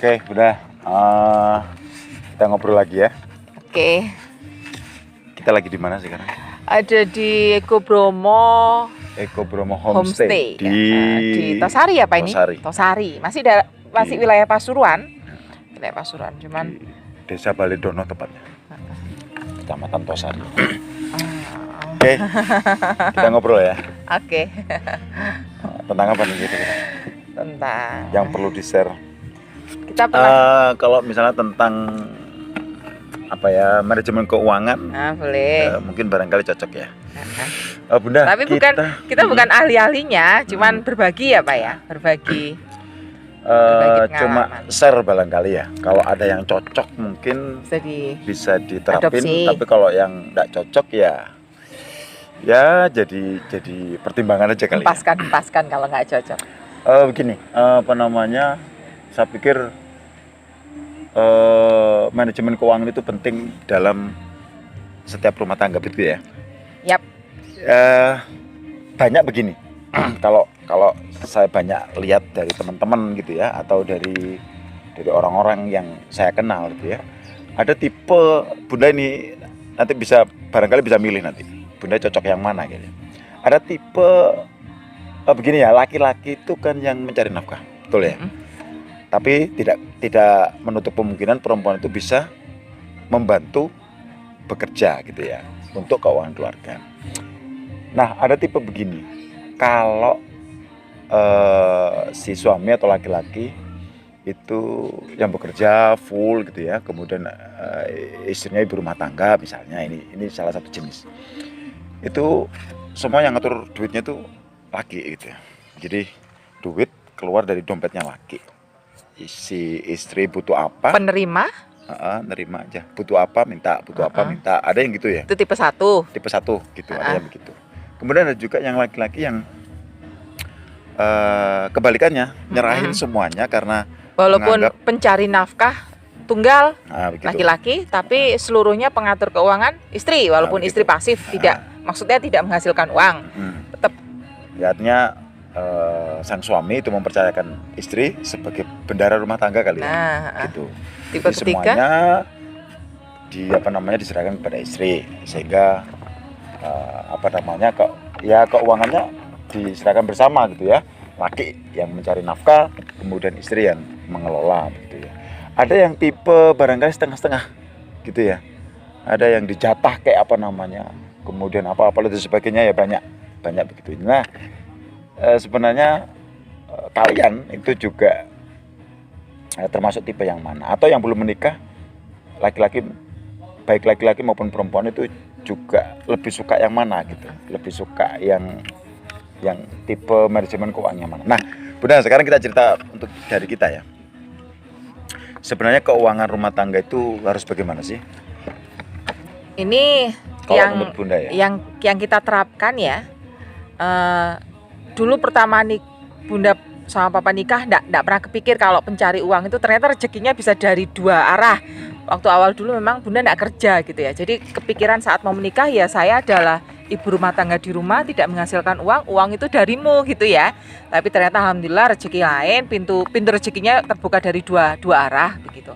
Oke, udah. Kita ngobrol lagi ya. Oke, Kita lagi di mana sekarang? ada di Eko Bromo Eko Bromo Homestay di Tosari apa ini? Tosari. Tosari. Masih Di- wilayah Pasuruan. Wilayah Pasuruan, cuman Di Desa Baledono tepatnya. Kecamatan Tosari. Oke, kita ngobrol ya. Oke. Tentang apa nih gitu? Tentang Yang perlu di-share. kita pernah Kalau misalnya tentang apa ya, manajemen keuangan, boleh. mungkin barangkali cocok ya. Bunda, Tapi kita bukan ahli-ahlinya, cuman berbagi ya Pak ya, berbagi cuma pengalaman. share barangkali ya. Kalau ada yang cocok mungkin Jadi bisa diterapin, Adopsi. tapi kalau yang tidak cocok ya jadi pertimbangan aja kali. hempaskan kalau nggak cocok. Begini, apa namanya? Saya pikir manajemen keuangan itu penting dalam setiap rumah tangga, begitu ya. Yap. Banyak begini. kalau saya banyak lihat dari teman-teman gitu ya, atau dari orang-orang yang saya kenal gitu ya. Ada tipe Bunda ini nanti barangkali bisa milih nanti. Bunda cocok yang mana gitu. Ada tipe begini ya, laki-laki itu kan yang mencari nafkah, betul ya. Tapi tidak menutup kemungkinan perempuan itu bisa membantu bekerja gitu ya untuk keuangan keluarga. Nah, ada tipe begini. Kalau si suami atau laki-laki itu yang bekerja full gitu ya, kemudian istrinya ibu rumah tangga misalnya, ini salah satu jenis. Itu semua yang ngatur duitnya itu laki gitu ya. Jadi duit keluar dari dompetnya laki. Si istri butuh apa, Penerima nerima aja. Butuh apa minta, apa minta. Ada yang gitu ya. itu tipe 1. Tipe 1 gitu, ada yang begitu. Kemudian ada juga yang laki-laki yang kebalikannya, nyerahin semuanya karena Walaupun menganggap- pencari nafkah tunggal begitu. laki-laki, tapi seluruhnya pengatur keuangan istri, walaupun begitu. istri pasif, maksudnya tidak menghasilkan uang. Tetap Ya, artinya sang suami itu mempercayakan istri sebagai bendara rumah tangga kali ya. Gitu. tipe Jadi ketiga semuanya diserahkan kepada istri, sehingga keuangannya diserahkan bersama gitu ya. Laki yang mencari nafkah, kemudian istri yang mengelola gitu ya. Ada yang tipe barangkali setengah-setengah gitu ya. Ada yang dijatah kayak kemudian apa itu sebagainya ya, banyak begitu. Nah, sebenarnya kalian itu juga termasuk tipe yang mana? Atau yang belum menikah, laki-laki, baik laki-laki maupun perempuan itu juga lebih suka yang mana gitu? Lebih suka yang tipe manajemen keuangannya mana? Nah, Bunda, sekarang kita cerita untuk dari kita ya. Sebenarnya keuangan rumah tangga itu harus bagaimana sih? ini Kalau menurut Bunda ya. yang kita terapkan ya. Dulu pertama nih Bunda sama Papa nikah enggak pernah kepikir kalau pencari uang itu ternyata rezekinya bisa dari dua arah. Waktu awal dulu memang Bunda enggak kerja gitu ya. Jadi kepikiran saat mau menikah ya, saya adalah ibu rumah tangga di rumah, tidak menghasilkan uang itu darimu gitu ya. Tapi ternyata alhamdulillah rezeki lain, pintu rezekinya terbuka dari dua arah begitu.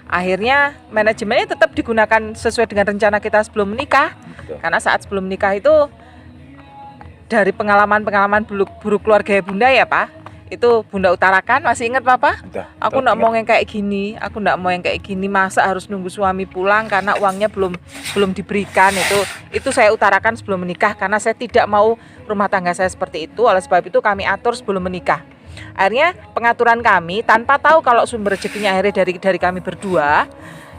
Akhirnya manajemennya tetap digunakan sesuai dengan rencana kita sebelum menikah. Betul. Karena saat sebelum menikah itu dari pengalaman buruk keluarga Bunda ya Pak, itu Bunda utarakan, masih ingat Papa? Aku nggak mau yang kayak gini, masa harus nunggu suami pulang karena uangnya belum diberikan. Itu saya utarakan sebelum menikah karena saya tidak mau rumah tangga saya seperti itu. Oleh sebab itu kami atur sebelum menikah. Akhirnya pengaturan kami tanpa tahu kalau sumber rezekinya akhirnya dari kami berdua,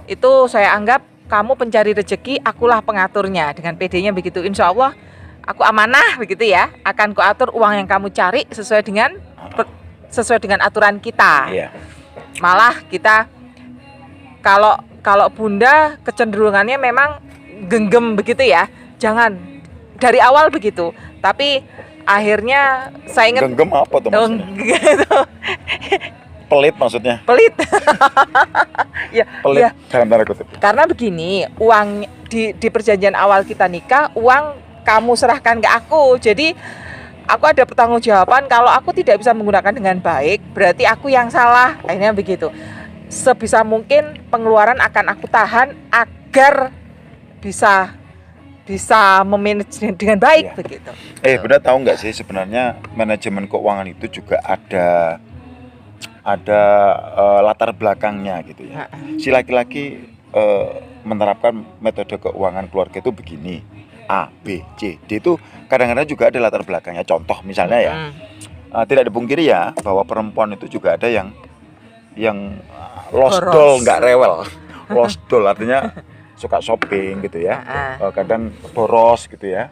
itu saya anggap kamu pencari rezeki, akulah pengaturnya. Dengan PD-nya begitu, insya Allah aku amanah begitu ya, akan kuatur uang yang kamu cari sesuai dengan aturan kita. Iya. Malah kita kalau Bunda kecenderungannya memang genggam begitu ya, jangan dari awal begitu. Tapi akhirnya saya ingat genggam apa tuh maksudnya? Gitu. Pelit maksudnya? Pelit. Ya, Pelit ya. dalam tanda kutip. Karena begini, uang di perjanjian awal kita nikah, uang kamu serahkan ke aku. Jadi aku ada pertanggungjawaban kalau aku tidak bisa menggunakan dengan baik, berarti aku yang salah. Akhirnya begitu. sebisa mungkin pengeluaran akan aku tahan agar bisa memanage dengan baik begitu. Bunda tahu nggak sih sebenarnya manajemen keuangan itu juga ada latar belakangnya gitu ya. Si laki-laki menerapkan metode keuangan keluarga itu begini, A, B, C, D itu kadang-kadang juga ada latar belakangnya. Contoh misalnya ya, tidak dipungkiri ya bahwa perempuan itu juga ada yang lost doll, nggak rewel. Lost doll artinya suka shopping gitu ya, kadang boros gitu ya,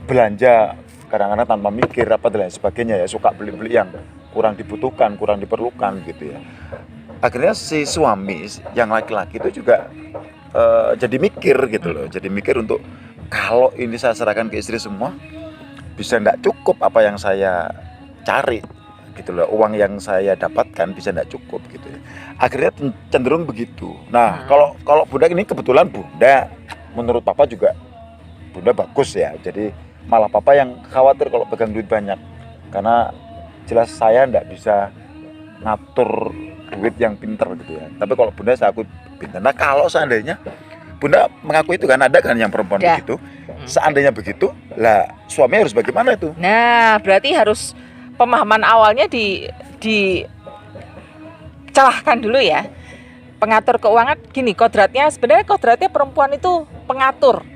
belanja kadang-kadang tanpa mikir apa dan lain sebagainya ya, suka beli-beli yang kurang dibutuhkan, kurang diperlukan gitu ya. Akhirnya si suami yang laki-laki itu juga jadi mikir gitu loh, jadi mikir untuk kalau ini saya serahkan ke istri semua bisa nggak cukup apa yang saya cari gitu loh, uang yang saya dapatkan bisa nggak cukup gitu ya. Akhirnya cenderung begitu. Nah kalau Bunda ini kebetulan Bunda menurut Papa juga Bunda bagus ya, jadi malah Papa yang khawatir kalau pegang duit banyak karena jelas saya nggak bisa ngatur duit yang pinter gitu ya. Tapi kalau Bunda saya akui pinter. Nah kalau seandainya Bunda mengaku itu kan ada kan yang perempuan begitu, seandainya begitu lah suami harus bagaimana itu? Nah berarti harus pemahaman awalnya dicelahkan dulu ya. Pengatur keuangan gini, sebenarnya kodratnya perempuan itu pengatur.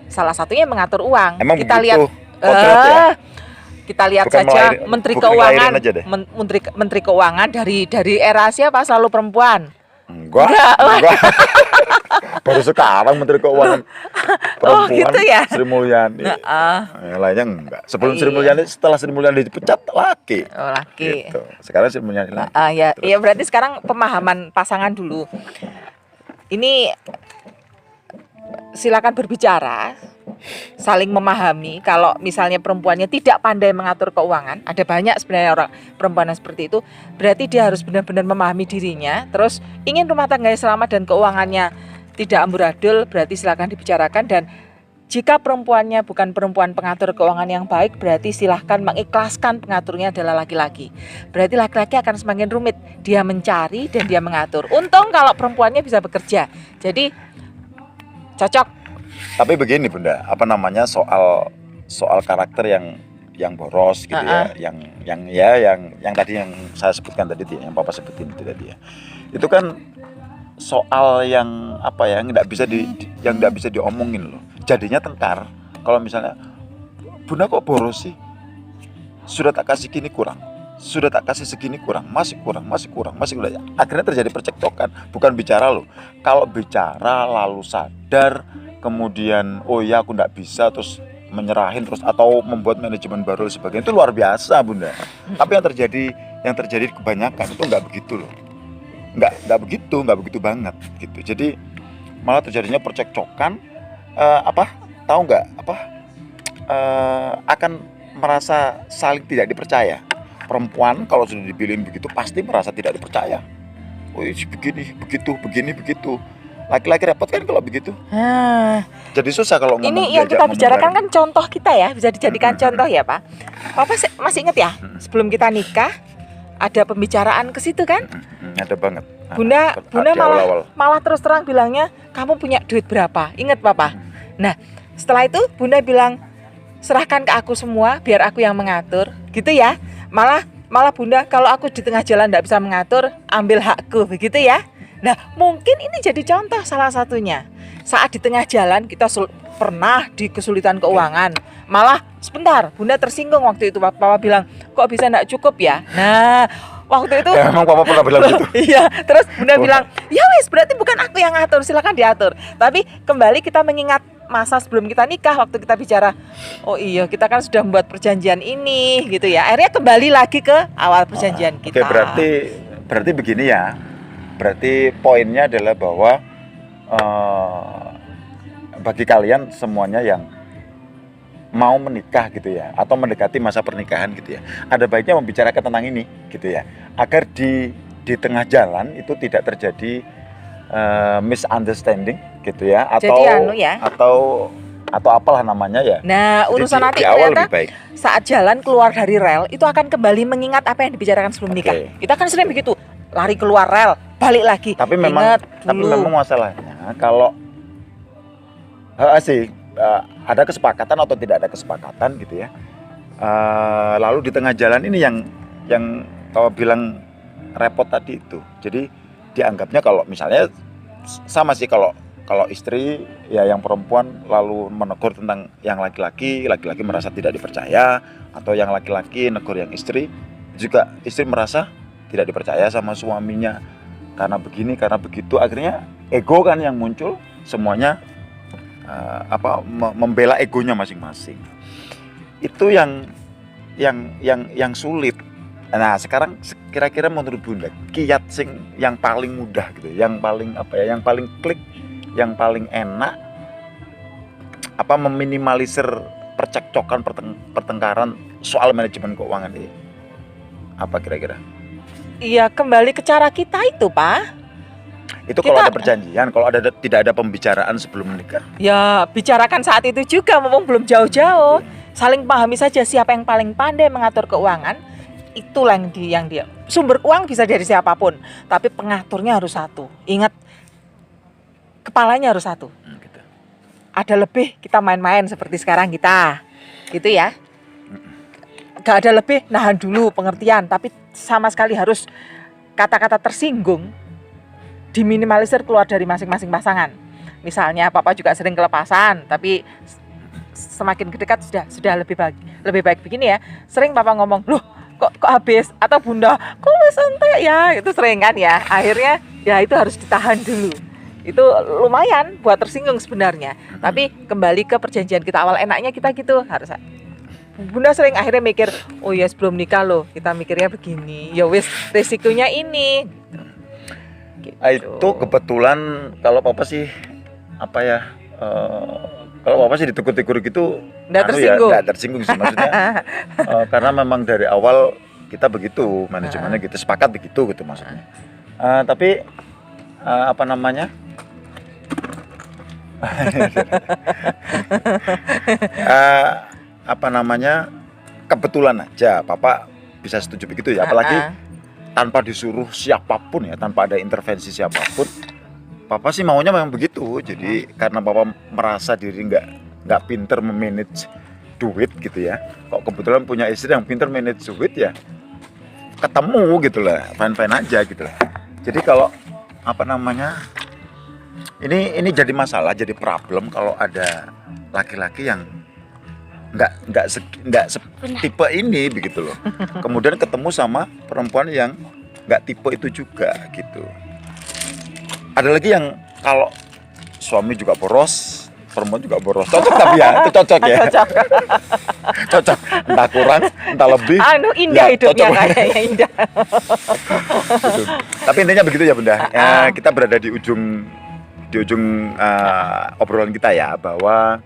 Salah satunya mengatur uang. Emang kita begitu? Lihat kita lihat bukan saja Menteri Keuangan Menteri Keuangan dari era siapa selalu perempuan. Enggak. Baru sekarang Menteri Keuangan perempuan. Gitu ya? Sri Mulyani. Yang lainnya enggak. Sebelum Sri Mulyani, setelah Sri Mulyani dipecat laki. Laki. Gitu. Sekarang Sri Mulyani laki. Ya berarti sekarang pemahaman pasangan dulu. Ini silakan berbicara, saling memahami. Kalau misalnya perempuannya tidak pandai mengatur keuangan, ada banyak sebenarnya orang perempuan yang seperti itu, berarti dia harus benar-benar memahami dirinya. Terus ingin rumah tangganya selamat dan keuangannya tidak amburadul, berarti silakan dibicarakan. Dan jika perempuannya bukan perempuan pengatur keuangan yang baik, berarti silahkan mengikhlaskan pengaturnya adalah laki-laki. Berarti laki-laki akan semakin rumit, dia mencari dan dia mengatur. Untung kalau perempuannya bisa bekerja, jadi cocok. Tapi begini Bunda, apa namanya soal karakter yang boros gitu ya, yang tadi yang saya sebutkan tadi, yang Papa sebutin itu tadi ya. Itu kan soal yang apa ya, yang nggak bisa diomongin loh. Jadinya tengkar. Kalau misalnya Bunda kok boros sih? Sudah tak kasih gini kurang. Sudah tak kasih segini kurang, masih kurang. Akhirnya terjadi percekcokan. Bukan bicara loh. Kalau bicara lalu sadar, kemudian oh ya aku nggak bisa, terus menyerahin terus atau membuat manajemen baru dan sebagainya, itu luar biasa Bunda. Tapi yang terjadi kebanyakan itu nggak begitu loh. Nggak begitu banget gitu. Jadi malah terjadinya percekcokan. Tahu nggak akan merasa saling tidak dipercaya. Perempuan kalau sudah dipilihin begitu pasti merasa tidak dipercaya. Oh begini begitu. Laki-laki repot kan kalau begitu. Jadi susah kalau ngomong. Ini yang kita bicarakan kan contoh kita ya, bisa dijadikan contoh ya Pak. Papa masih ingat ya, sebelum kita nikah ada pembicaraan ke situ kan? Ada banget. Bunda malah terus terang bilangnya, kamu punya duit berapa? Ingat Papa? Nah setelah itu Bunda bilang, serahkan ke aku semua biar aku yang mengatur, gitu ya. Malah Bunda, kalau aku di tengah jalan tidak bisa mengatur, ambil hakku, begitu ya. Nah mungkin ini jadi contoh salah satunya. Saat di tengah jalan kita pernah di kesulitan keuangan, malah sebentar Bunda tersinggung waktu itu. Papa bilang, kok bisa tidak cukup ya. Nah waktu itu emang Papa pernah bilang gitu. Iya, terus Bunda bilang, ya wes berarti bukan aku yang ngatur, silakan diatur. Tapi kembali kita mengingat masa sebelum kita nikah, waktu kita bicara, oh iya kita kan sudah membuat perjanjian ini gitu ya. Akhirnya kembali lagi ke awal perjanjian kita. Oke, berarti begini ya. Berarti poinnya adalah bahwa bagi kalian semuanya yang mau menikah gitu ya, atau mendekati masa pernikahan gitu ya, ada baiknya membicarakan tentang ini gitu ya, agar di tengah jalan itu tidak terjadi misunderstanding gitu ya, atau apalah namanya ya. Nah urusan nanti ternyata saat jalan keluar dari rel itu akan kembali mengingat apa yang dibicarakan sebelum nikah. Kita kan sering begitu. lari keluar rel, balik lagi. Tapi Ingat tapi dulu. memang masalahnya kalau ada kesepakatan atau tidak ada kesepakatan gitu ya. Lalu di tengah jalan ini yang kau bilang repot tadi itu. Jadi dianggapnya kalau misalnya sama sih, kalau istri ya yang perempuan lalu menegur tentang yang laki-laki merasa tidak dipercaya, atau yang laki-laki negur yang istri, juga istri merasa tidak dipercaya sama suaminya karena begini karena begitu, akhirnya ego kan yang muncul, semuanya membela egonya masing-masing. Itu yang sulit. Nah, sekarang kira-kira menurut Bunda, kiat yang paling mudah gitu, yang paling yang paling klik, yang paling enak meminimalisir percekcokan, pertengkaran soal manajemen keuangan ini apa kira-kira? Iya, kembali ke cara kita itu, Pak. Itu kalau ada perjanjian, kalau tidak ada pembicaraan sebelum menikah. Ya, bicarakan saat itu juga, mumpung belum jauh-jauh. Saling pahami saja siapa yang paling pandai mengatur keuangan. Itulah yang dia. Sumber uang bisa dari siapapun, tapi pengaturnya harus satu. Ingat, kepalanya harus satu. Gitu. Ada lebih kita main-main seperti sekarang kita, gitu ya. Gak ada lebih, nahan dulu pengertian, tapi sama sekali harus kata-kata tersinggung diminimalisir keluar dari masing-masing pasangan. Misalnya Papa juga sering kelepasan, tapi semakin dekat sudah lebih baik begini ya. Sering Papa ngomong, loh kok habis, atau Bunda kok wis entek ya, itu sering kan ya. Akhirnya ya itu harus ditahan dulu. Itu lumayan buat tersinggung sebenarnya. Tapi kembali ke perjanjian kita awal, enaknya kita gitu harus. Bunda sering akhirnya mikir, oh ya sebelum nikah loh kita mikirnya begini, ya wis resikonya ini. Gitu. Itu kebetulan kalau Papa sih kalau Papa sih ditegur-tegur gitu Nggak tersinggung. Nggak tersinggung sih maksudnya. Karena memang dari awal kita begitu manajemennya gitu, sepakat begitu gitu maksudnya. Tapi kebetulan aja Papa bisa setuju begitu ya, apalagi tanpa disuruh siapapun ya, tanpa ada intervensi siapapun. Papa sih maunya memang begitu. Jadi karena Papa merasa diri nggak pinter memanage duit gitu ya, kok kebetulan punya istri yang pinter manage duit ya, ketemu gitu lah, fine aja gitu lah. Jadi kalau ini jadi masalah, jadi problem kalau ada laki-laki yang nggak tipe ini begitu loh. Kemudian ketemu sama perempuan yang nggak tipe itu juga gitu. Ada lagi yang kalau suami juga boros, perempuan juga boros. Cocok tapi ya, itu cocok ya. Cocok. Entah kurang, entah lebih. Indah ya, hidupnya kayaknya indah. Gitu. Tapi intinya begitu ya Bunda. Kita berada di ujung obrolan kita ya, bahwa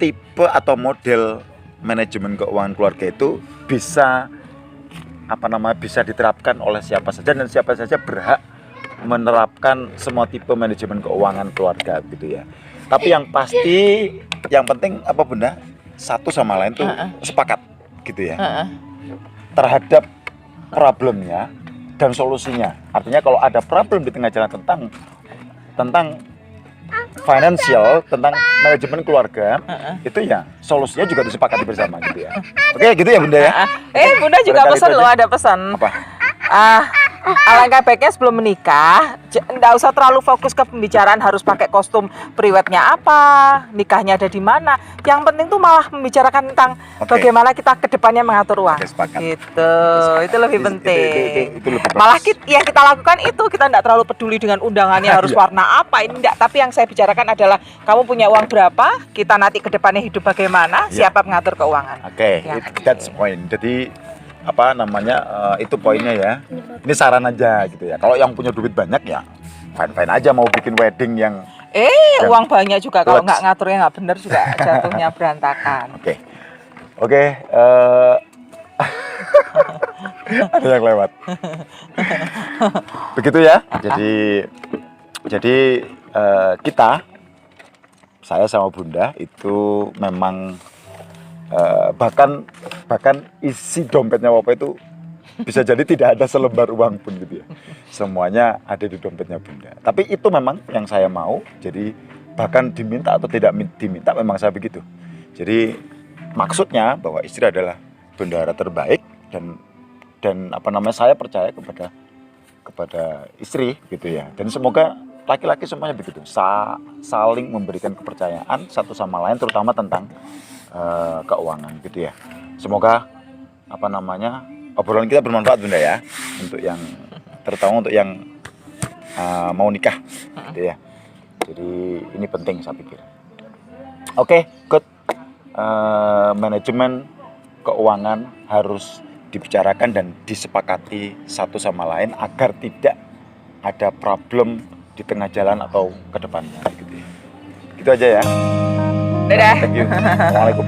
tipe atau model manajemen keuangan keluarga itu bisa diterapkan oleh siapa saja, dan siapa saja berhak menerapkan semua tipe manajemen keuangan keluarga gitu ya. Tapi yang pasti, yang penting Bunda, satu sama lain tuh sepakat gitu ya terhadap problemnya dan solusinya. Artinya kalau ada problem di tengah jalan tentang financial, tentang manajemen keluarga, itu ya solusinya juga disepakati bersama gitu ya. Oke, gitu ya Bunda ya. Bunda juga pesan loh, ada pesan. Apa? Alangkah baiknya sebelum menikah, nggak usah terlalu fokus ke pembicaraan harus pakai kostum priwetnya apa, nikahnya ada di mana. Yang penting tuh malah membicarakan tentang bagaimana kita kedepannya mengatur uang. Gitu, itu lebih penting. Itu lebih malah yang kita lakukan itu, kita nggak terlalu peduli dengan undangannya harus warna apa, ini enggak. Tapi yang saya bicarakan adalah kamu punya uang berapa, kita nanti kedepannya hidup bagaimana, siapa mengatur keuangan. Oke, that's point. Jadi itu poinnya ya. Ini saran aja gitu ya. Kalau yang punya duit banyak ya fine aja mau bikin wedding yang uang banyak juga kalau nggak ngaturnya nggak bener juga jatuhnya berantakan. Oke. Ada yang lewat. Begitu ya. Jadi saya sama Bunda itu memang bahkan isi dompetnya Papa itu Bisa jadi tidak ada selembar uang pun gitu ya. Semuanya ada di dompetnya Bunda. Tapi itu memang yang saya mau. Jadi bahkan diminta atau tidak diminta memang saya begitu. Jadi maksudnya bahwa istri adalah bendahara terbaik dan apa namanya, saya percaya kepada istri gitu ya. Dan semoga laki-laki semuanya begitu, saling memberikan kepercayaan satu sama lain, terutama tentang keuangan gitu ya. Semoga apa namanya, obrolan kita bermanfaat Bunda ya, untuk yang terutama untuk yang mau nikah gitu ya. Jadi ini penting saya pikir. Oke, good. Manajemen keuangan harus dibicarakan dan disepakati satu sama lain agar tidak ada problem di tengah jalan atau ke depannya gitu ya. Gitu aja ya. Dadah. Thank you. Assalamualaikum.